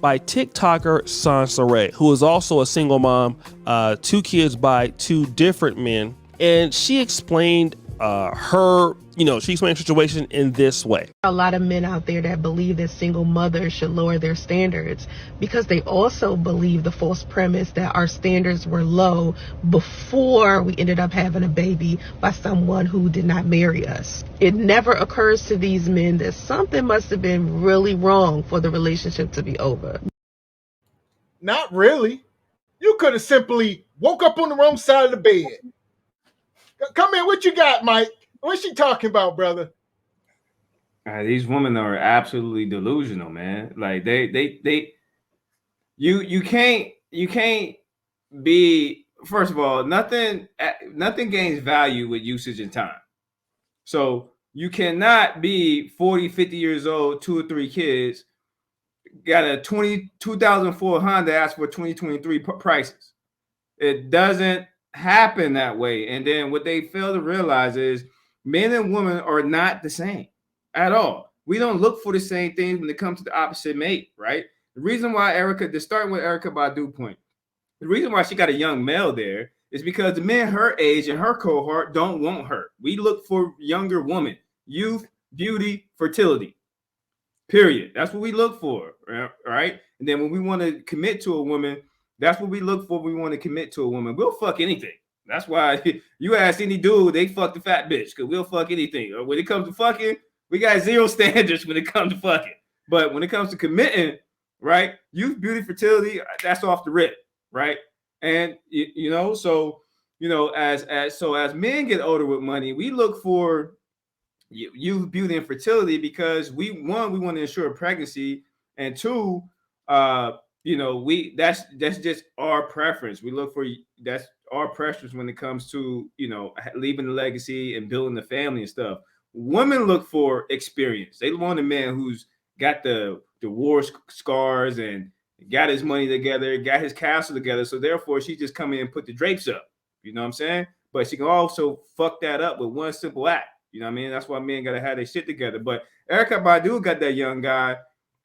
by TikToker Sansaray, who is also a single mom, 2 kids by 2 different men. And she explained she explained her situation in this way. A lot of men out there that believe that single mothers should lower their standards because they also believe the false premise that our standards were low before we ended up having a baby by someone who did not marry us. It never occurs to these men that something must have been really wrong for the relationship to be over. Not really. You could have simply woke up on the wrong side of the bed. Come in, what you got, Mike? What's she talking about, brother? These women are absolutely delusional, man. Like you can't be. First of all, nothing gains value with usage and time. So you cannot be 40, 50 years old, 2 or 3 kids, got a 2004 Honda, ask for 2023 prices. It doesn't happen that way. And then what they fail to realize is men and women are not the same at all. We don't look for the same things when it comes to the opposite mate, right? The reason why starting with Erykah Badu point, the reason why she got a young male there is because the men her age and her cohort don't want her. We look for younger women, youth, beauty, fertility, period. That's what we look for, right? And then when we want to commit to a woman, that's what we look for. We want to commit to a woman. We'll fuck anything. That's why you ask any dude, they fuck the fat bitch because we'll fuck anything. When it comes to fucking, we got zero standards when it comes to fucking. But when it comes to committing, right? Youth, beauty, fertility, that's off the rip, right? And as men get older with money, we look for youth, beauty, and fertility because we want to ensure pregnancy, and 2, that's just our preference. We look for that's our preference when it comes to leaving a legacy and building a family and stuff. Women look for experience. They want a man who's got the war scars and got his money together, got his castle together. So therefore, she just come in and put the drapes up. You know what I'm saying? But she can also fuck that up with one simple act. You know what I mean? That's why men gotta have their shit together. But Erykah Badu got that young guy.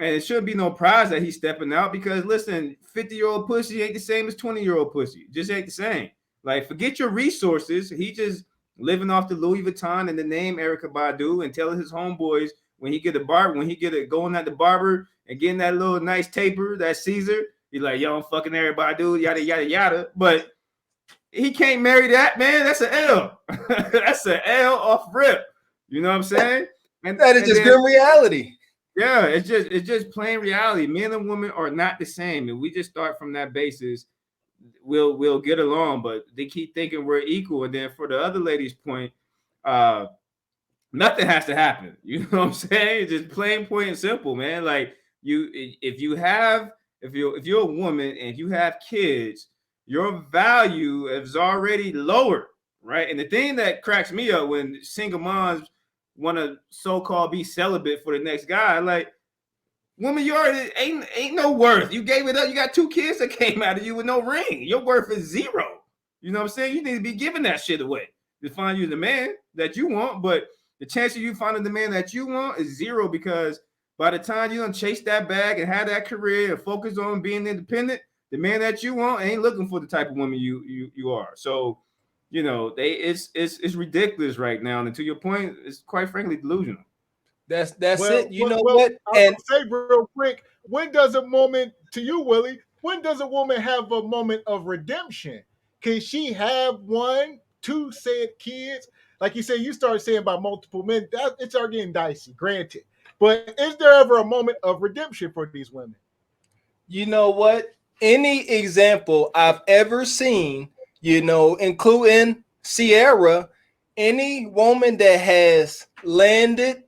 And it should be no prize that he's stepping out because, listen, 50-year-old pussy ain't the same as 20-year-old pussy. Just ain't the same. Like, forget your resources. He just living off the Louis Vuitton and the name Erykah Badu and telling his homeboys when he get going at the barber and getting that little nice taper, that Caesar, he's like, yo, I'm fucking Erykah Badu, yada, yada, yada. But he can't marry that, man. That's an L. That's an L off rip. You know what I'm saying? And that is just grim reality. Yeah, it's just plain reality. Men and women are not the same, and we just start from that basis. We'll get along, but they keep thinking we're equal. And then for the other lady's point, nothing has to happen. You know what I'm saying? It's just plain, point, and simple, man. Like if you're a woman and you have kids, your value is already lower, right? And the thing that cracks me up when single moms want to so-called be celibate for the next guy, like, woman, you already ain't no worth. You gave it up. You got 2 kids that came out of you with no ring. Your worth is 0. You know what I'm saying? You need to be giving that shit away to find you the man that you want. But the chance of you finding the man that you want is 0 because by the time you don't chase that bag and have that career and focus on being independent, the man that you want ain't looking for the type of woman you are. So, it's ridiculous right now. And to your point, it's quite frankly delusional. That's it. You know what? And say real quick, when does a moment to you, Willie? When does a woman have a moment of redemption? Can she have 1, 2 said kids? Like you said, you started saying about multiple men. It started getting dicey, granted. But is there ever a moment of redemption for these women? You know what? Any example I've ever seen, including Sierra, any woman that has landed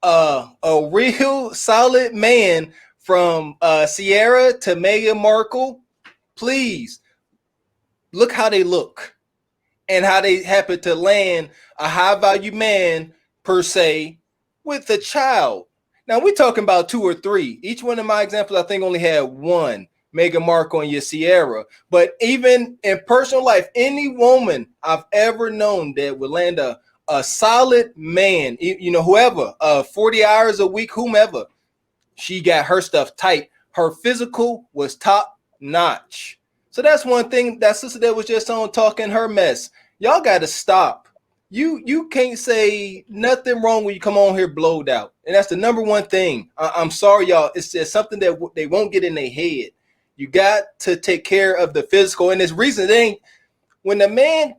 a real solid man from Sierra to Meghan Markle, please look how they look and how they happen to land a high value man per se with a child. Now we're talking about 2 or 3. Each one of my examples, I think, only had 1. Meghan Markle and your Sierra. But even in personal life, any woman I've ever known that would land a solid man, whoever, 40 hours a week, whomever, she got her stuff tight. Her physical was top notch. So that's one thing. That sister that was just on talking her mess. Y'all got to stop. You can't say nothing wrong when you come on here blowed out. And that's the number one thing. I'm sorry, y'all. It's just something that they won't get in their head. You got to take care of the physical. And this reason it ain't when a man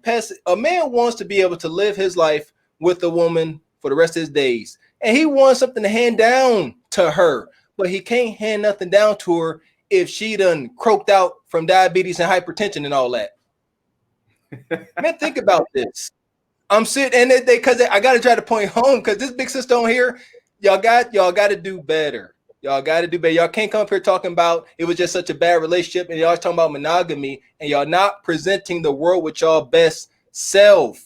wants to be able to live his life with a woman for the rest of his days. And he wants something to hand down to her, but he can't hand nothing down to her if she done croaked out from diabetes and hypertension and all that. Man, think about this. I'm sitting and because I got to try to point home because this big sister on here, y'all got to do better. Y'all got to do better. Y'all can't come up here talking about it was just such a bad relationship and y'all talking about monogamy and y'all not presenting the world with y'all best self.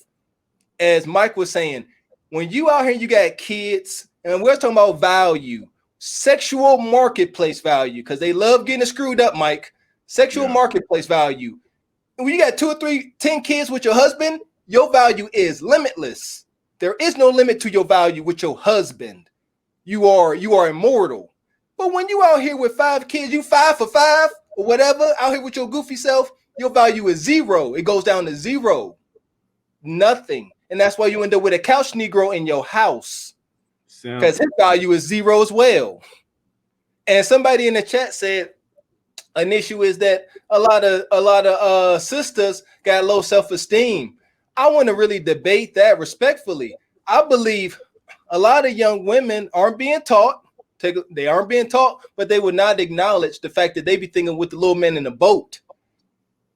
As Mike was saying, when you out here, you got kids and we're talking about value, sexual marketplace value, because they love getting screwed up, Mike. Sexual marketplace value. And when you got 2 or 3, 10 kids with your husband, your value is limitless. There is no limit to your value with your husband. You are immortal. But when you out here with 5 kids, you 5 for 5 or whatever, out here with your goofy self, your value is 0. It goes down to 0. Nothing. And that's why you end up with a couch Negro in your house. Because his value is 0 as well. And somebody in the chat said an issue is that a lot of sisters got low self-esteem. I want to really debate that respectfully. I believe a lot of young women aren't being taught. They aren't being taught, but they would not acknowledge the fact that they be thinking with the little man in the boat.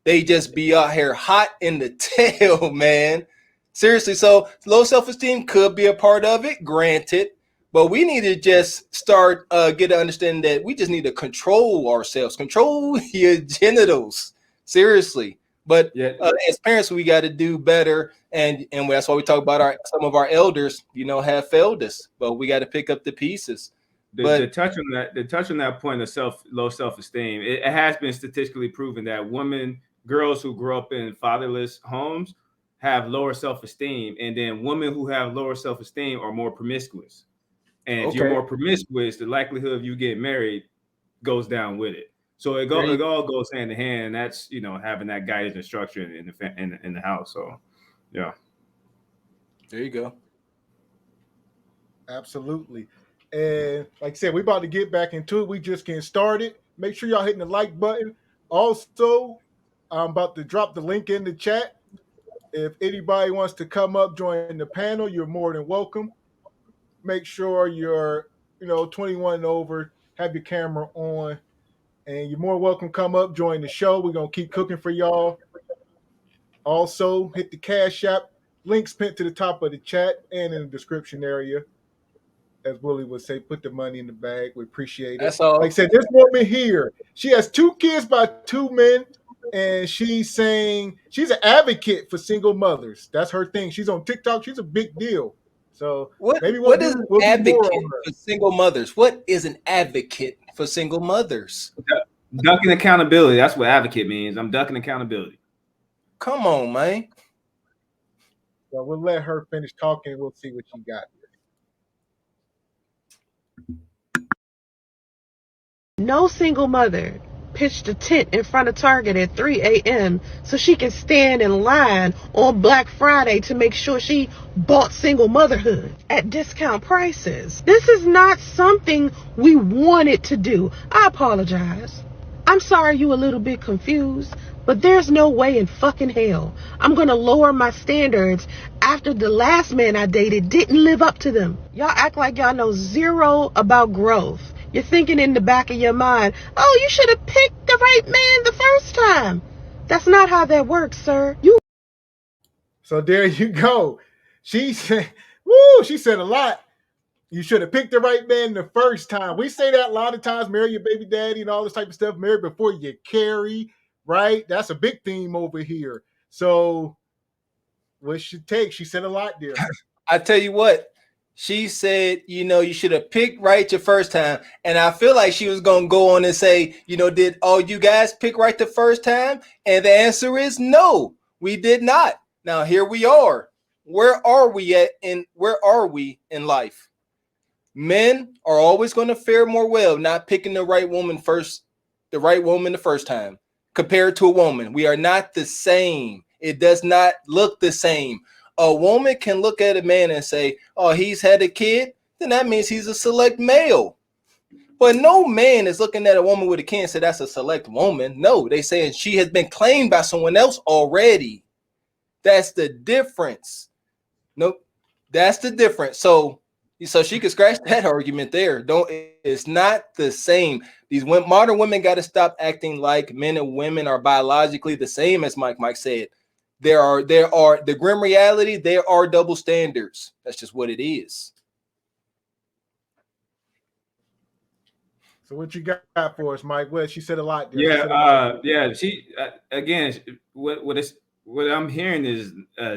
They just be out here hot in the tail, man. Seriously, so low self-esteem could be a part of it, granted, but we need to just start get to understand that we just need to control ourselves, control your genitals, seriously. But as parents, we got to do better, and that's why we talk about some of our elders, have failed us, but we got to pick up the pieces. To touch on that point of low self-esteem, it has been statistically proven that girls who grow up in fatherless homes have lower self-esteem, and then women who have lower self-esteem are more promiscuous. And if you're more promiscuous, the likelihood of you getting married goes down with it. So it all goes hand in hand. And that's having that guidance and structure in the house. So yeah, there you go. Absolutely. And like I said, we're about to get back into it. We just getting started. Make sure y'all hitting the like button. Also, I'm about to drop the link in the chat. If anybody wants to come up, join the panel, you're more than welcome. Make sure you're, 21 and over, have your camera on, and you're more welcome. Come up, join the show. We're going to keep cooking for y'all. Also, hit the Cash App. Links pinned to the top of the chat and in the description area. As Willie would say, put the money in the bag. We appreciate it. That's all. Like I said, this woman here, she has 2 kids by 2 men, and she's saying she's an advocate for single mothers. That's her thing. She's on TikTok. She's a big deal. So what is an advocate for single mothers? What is an advocate for single mothers? Ducking accountability. That's what advocate means. I'm ducking accountability. Come on, man. So we'll let her finish talking and we'll see what you got. No single mother pitched a tent in front of Target at 3 a.m. so she can stand in line on Black Friday to make sure she bought single motherhood at discount prices. This is not something we wanted to do. I apologize. I'm sorry you a little bit confused, but there's no way in fucking hell I'm gonna lower my standards after the last man I dated didn't live up to them. Y'all act like y'all know 0 about growth. You're thinking in the back of your mind, oh, you should have picked the right man the first time. That's not how that works, sir. So there you go. She said, she said a lot. You should have picked the right man the first time. We say that a lot of times, marry your baby daddy and all this type of stuff. Marry before you carry, right? That's a big theme over here. So what she take? She said a lot there. I tell you what. She said, you should have picked right your first time. And I feel like she was going to go on and say, did all you guys pick right the first time? And the answer is no, we did not. Now, here we are. Where are we in life? Men are always going to fare more well not picking the right woman the first time compared to a woman. We are not the same. It does not look the same. A woman can look at a man and say, oh, he's had a kid, then that means he's a select male. But no man is looking at a woman with a kid and say that's a select woman. No, they saying she has been claimed by someone else already. That's the difference. Nope, that's the difference. So she could scratch that argument there. It's not the same. These modern women got to stop acting like men and women are biologically the same, as Mike said. There are the grim reality. There are double standards. That's just what it is. So what you got for us, Mike? Well, she said a lot there. She again, what I'm hearing is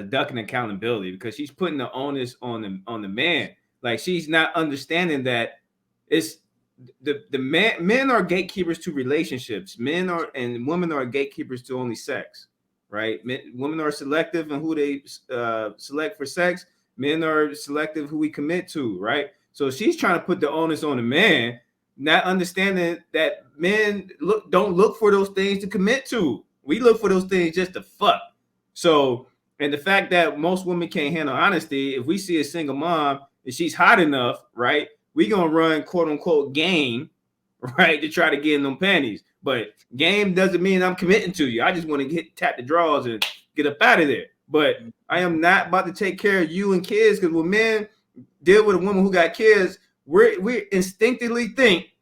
ducking accountability, because she's putting the onus on the man. Like, she's not understanding that it's the men are gatekeepers to relationships. And women are gatekeepers to only sex, right? Women are selective in who they select for sex. Men are selective who we commit to, right? So she's trying to put the onus on the man, not understanding that men don't look for those things to commit to. We look for those things just to fuck. So, and the fact that most women can't handle honesty, if we see a single mom and she's hot enough, right, we gonna run quote unquote game, right, to try to get in them panties. But game doesn't mean I'm committing to you. I just want to tap the drawers and get up out of there. But I am not about to take care of you and kids, because when men deal with a woman who got kids, we instinctively think,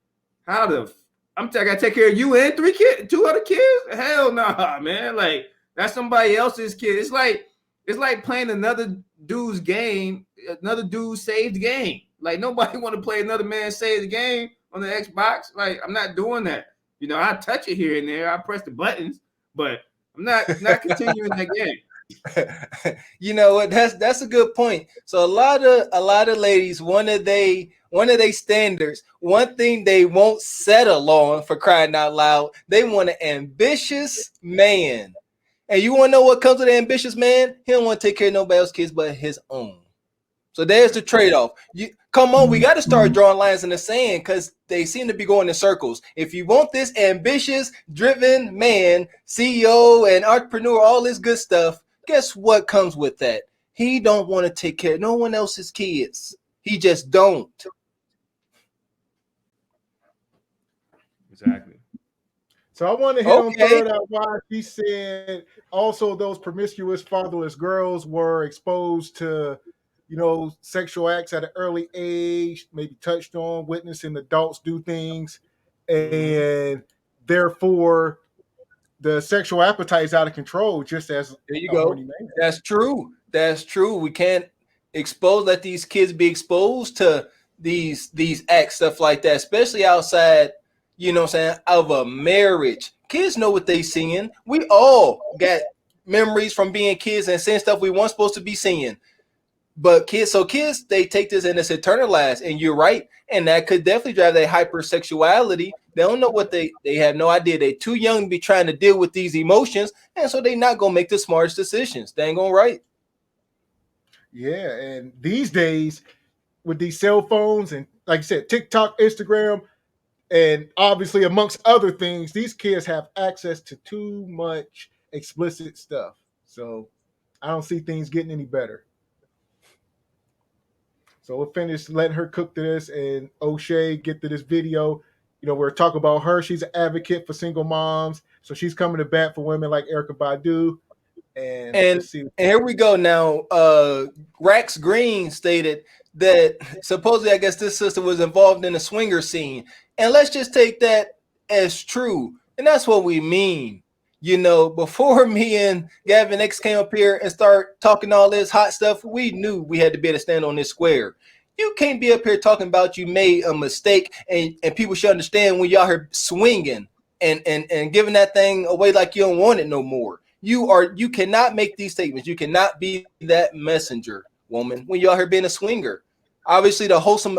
I gotta take care of you and two other kids? Hell nah, man. Like, that's somebody else's kid. It's like playing another dude's game, another dude's saved game. Like, nobody want to play another man's saved game on the Xbox. Like, I'm not doing that. You know, I touch it here and there. I press the buttons, but I'm not continuing that game. You know what? That's a good point. So a lot of ladies, one of they standards, one thing they won't settle on, for crying out loud, they want an ambitious man. And you want to know what comes with an ambitious man? He don't want to take care of nobody else's kids but his own. So there's the trade-off. Come on, we got to start drawing lines in the sand, because they seem to be going in circles. If you want this ambitious, driven man, CEO and entrepreneur, all this good stuff, guess what comes with that? He don't want to take care of no one else's kids. He just don't. Exactly. So I want to hit on third out why she said also those promiscuous fatherless girls were exposed to, sexual acts at an early age, maybe touched on, witnessing adults do things, and therefore the sexual appetite is out of control, just as there you go. That's true. We can't let these kids be exposed to these acts, stuff like that, especially outside, of a marriage. Kids know what they seeing. We all got memories from being kids and seeing stuff we weren't supposed to be seeing. But kids, they take this and it's internalized, and you're right. And that could definitely drive their hypersexuality. They don't know what they have no idea. They're too young to be trying to deal with these emotions. And so they're not going to make the smartest decisions. They ain't going right. Yeah. And these days with these cell phones and, like I said, TikTok, Instagram, and obviously amongst other things, these kids have access to too much explicit stuff. So I don't see things getting any better. So we'll finish letting her cook to this, and O'Shea get to this video. We're talking about her. She's an advocate for single moms. So she's coming to bat for women like Erykah Badu. And here we go now. Rax Green stated that supposedly, I guess this sister was involved in a swinger scene. And let's just take that as true. And that's what we mean. Before me and Gavin X came up here and start talking all this hot stuff, we knew we had to be able to stand on this square. You can't be up here talking about you made a mistake, and people should understand when y'all here swinging and giving that thing away like you don't want it no more. You cannot make these statements. You cannot be that messenger, woman, when y'all here being a swinger. Obviously, the wholesome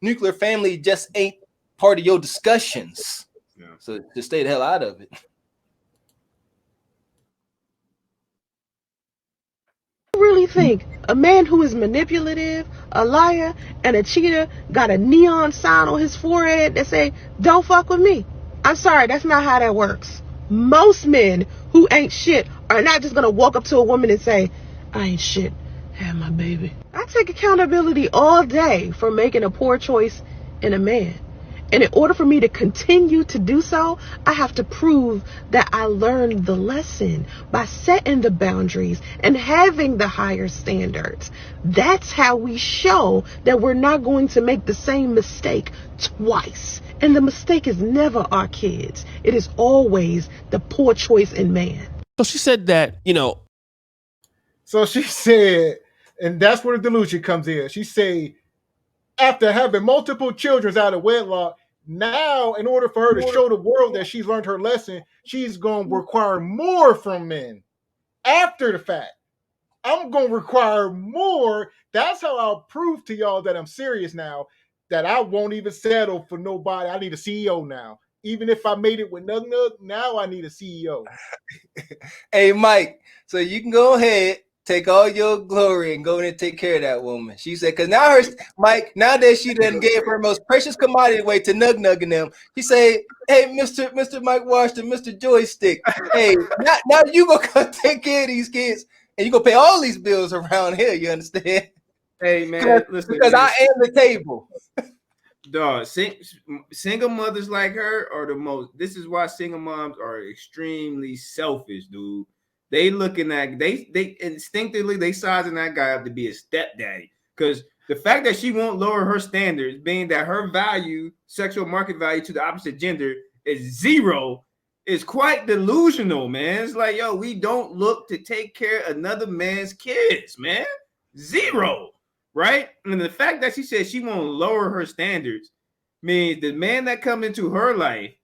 nuclear family just ain't part of your discussions. Yeah. So just stay the hell out of it. Really think a man who is manipulative, a liar, and a cheater got a neon sign on his forehead that say, "Don't fuck with me"? I'm sorry, that's not how that works. Most men who ain't shit are not just gonna walk up to a woman and say, "I ain't shit, have my baby." I take accountability all day for making a poor choice in a man. And in order for me to continue to do so, I have to prove that I learned the lesson by setting the boundaries and having the higher standards. That's how we show that we're not going to make the same mistake twice. And the mistake is never our kids. It is always the poor choice in man. So she said that, So she said, and that's where the delusion comes in. She said, after having multiple children out of wedlock, now in order for her to show the world that she's learned her lesson, she's going to require more from men after the fact. I'm going to require more. That's how I'll prove to y'all that I'm serious now, that I won't even settle for nobody. I need a CEO now. Even if I made it with Nug Nug, now I need a CEO. Hey, Mike, so you can go ahead, take all your glory and go in and take care of that woman. She said, because now Mike, now that she done gave her most precious commodity away to Nug Nug and them, she said, hey, Mr. Mike Washington, Mr. Joystick, hey, now you gonna come take care of these kids and you gonna pay all these bills around here, you understand? Hey, man, listen. Because I am the table. Dog, single mothers like her are the most. This is why single moms are extremely selfish, dude. They looking at they instinctively they sizing that guy up to be a stepdaddy. Because the fact that she won't lower her standards, being that her value, sexual market value to the opposite gender is 0, is quite delusional, man. It's like, yo, we don't look to take care of another man's kids, man. 0. Right? And the fact that she said she won't lower her standards means the man that comes into her life,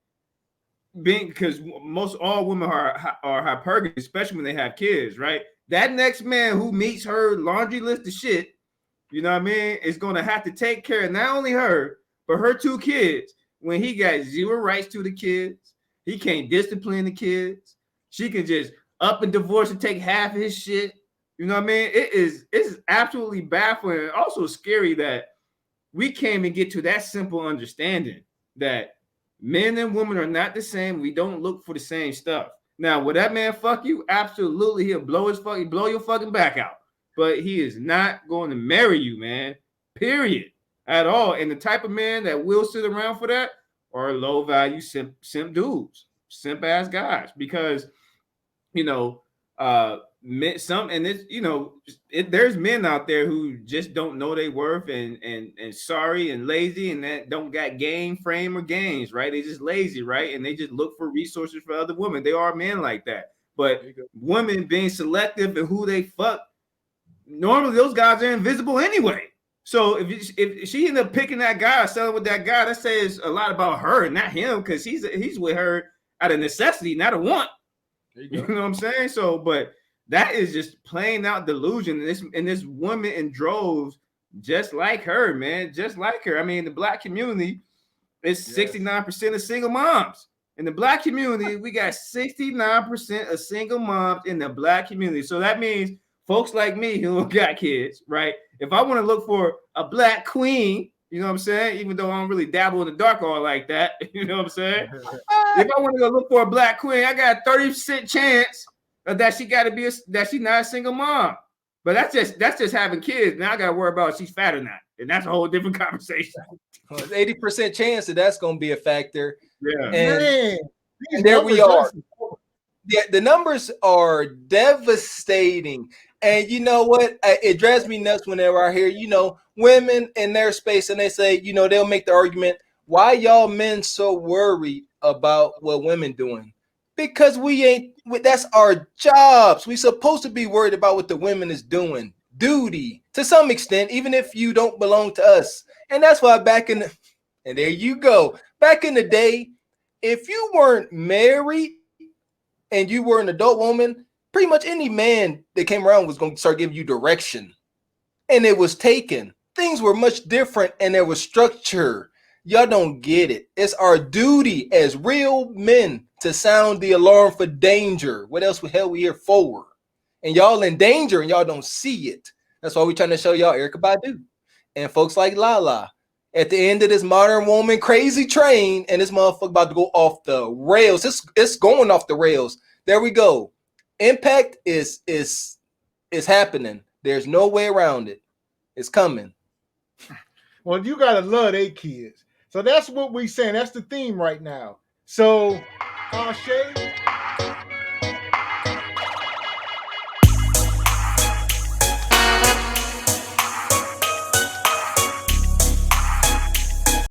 being because most all women are hypergamous, especially when they have kids, right? That next man who meets her laundry list of shit, you know what I mean, is going to have to take care of not only her, but her 2 kids when he got 0 rights to the kids. He can't discipline the kids. She can just up and divorce and take half of his shit. You know what I mean? It's absolutely baffling and also scary that we can't even get to that simple understanding that men and women are not the same. We don't look for the same stuff. Now, will that man fuck you? Absolutely, he'll blow your fucking back out. But he is not going to marry you, man. Period. At all. And the type of man that will sit around for that are low value simp dudes, simp ass guys, because there's men out there who just don't know their worth and sorry and lazy and that don't got game frame or gains, right? They just lazy, right? And they just look for resources for other women. They are men like that. But women being selective in who they fuck, normally those guys are invisible anyway. So if she ended up picking that guy or selling with that guy, that says a lot about her and not him, because he's with her out of necessity, not a want. You know what I'm saying? So, but that is just plain out delusion. And this woman in droves, just like her, man, just like her. I mean, the black community is 69% of single moms. In the black community, we got 69% of single moms in the black community. So that means folks like me who got kids, right? If I want to look for a black queen, you know what I'm saying? Even though I don't really dabble in the dark all like that, you know what I'm saying? If I want to go look for a black queen, I got a 30% chance that she got to be that she's not a single mom. But that's just having kids. Now I got to worry about if she's fat or not, and that's a whole different conversation. 80% chance that's going to be a factor. Yeah, and there we are. Yeah, the numbers are devastating. And you know what? It drives me nuts whenever I hear, women in their space and they say, they'll make the argument, why y'all men so worried about what women doing? Because that's our jobs. We supposed to be worried about what the women is doing. Duty to some extent, even if you don't belong to us. And that's why and there you go. Back in the day, if you weren't married and you were an adult woman, pretty much any man that came around was going to start giving you direction. And it was taken. Things were much different and there was structure. Y'all don't get it. It's our duty as real men to sound the alarm for danger. What else the hell we here for? and y'all in danger and y'all don't see it. That's why we're trying to show y'all Erykah Badu and folks like Lala at the end of this modern woman crazy train, and this motherfucker about to go off the rails. It's going off the rails. There we go. Impact is happening. There's no way around it. It's coming. Well, you gotta love they kids. So that's what we saying. That's the theme right now. So, Shay,